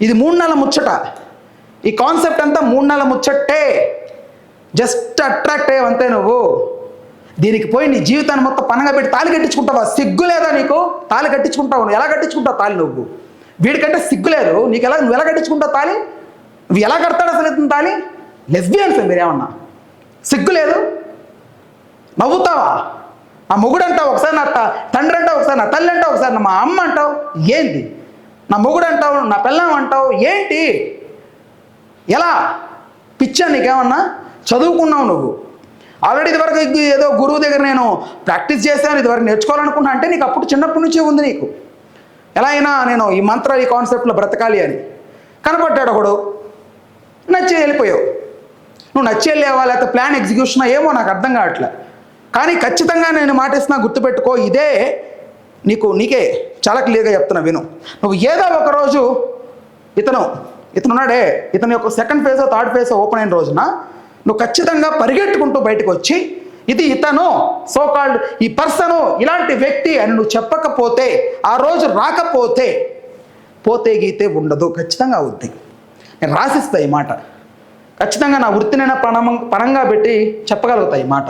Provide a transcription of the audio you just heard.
ఇది 3 నెలల ముచ్చట. ఈ కాన్సెప్ట్ అంతా 3 నెలల ముచ్చట్టే. జస్ట్ అట్రాక్ట్ అయ్యావంతే నువ్వు. దీనికి పోయి నీ జీవితాన్ని మొత్తం పనంగా పెట్టి తాళి కట్టించుకుంటావా? సిగ్గు లేదా నీకు? తాళి కట్టించుకుంటావు. నువ్వు ఎలా కట్టించుకుంటావు తాళి? నువ్వు వీడికంటే సిగ్గు లేదు నీకు. నువ్వు ఎలా కట్టించుకుంటావు తాళి? నువ్వు ఎలా కడతాడు అసలు ఇతను తాళి? లెస్బియన్స్ మీరేమన్నా? సిగ్గు లేదు? నవ్వుతావా? నా మొగుడు అంటావు ఒకసారి, నా తండ్రి అంటావు ఒకసారి, నా తల్లి అంటావు ఒకసారి, నా మా అమ్మ అంటావు. ఏంది? నా మొగుడు అంటావు, నా పిల్లం అంటావు. ఏంటి? ఎలా? పిచ్చా నీకేమన్నా? చదువుకున్నావు నువ్వు ఆల్రెడీ. ఇదివరకు ఏదో గురువు దగ్గర నేను ప్రాక్టీస్ చేశాను, ఇదివరకు నేర్చుకోవాలనుకున్నా అంటే నీకు అప్పుడు చిన్నప్పటి నుంచే ఉంది నీకు. ఎలా అయినా నేను ఈ మంత్ర ఈ కాన్సెప్ట్లో బ్రతకాలి అని కనపడ్డాడు ఒకడు, నచ్చి వెళ్ళిపోయావు. నువ్వు నచ్చి వెళ్ళేవా లేకపోతే ప్లాన్ ఎగ్జిక్యూషనా ఏమో నాకు అర్థం కావట్లే. కానీ ఖచ్చితంగా నేను మాటిస్తున్నా, గుర్తుపెట్టుకో. ఇదే నీకే చాలా క్లియర్గా చెప్తున్నా, విను. నువ్వు ఏదో ఒకరోజు ఇతనున్నాడే, ఇతని యొక్క సెకండ్ ఫేజో థర్డ్ ఫేజో ఓపెన్ అయిన రోజున నువ్వు ఖచ్చితంగా పరిగెట్టుకుంటూ బయటకు వచ్చి ఇది ఇతను సోకాల్డ్ ఈ పర్సను ఇలాంటి వ్యక్తి అని నువ్వు చెప్పకపోతే, ఆ రోజు రాకపోతే పోతే గీతే ఉండదు, ఖచ్చితంగా అవుద్ది. నేను రాసిస్తా ఈ మాట. ఖచ్చితంగా నా వృత్తినైనా పణంగా పెట్టి చెప్పగలుగుతా ఈ మాట.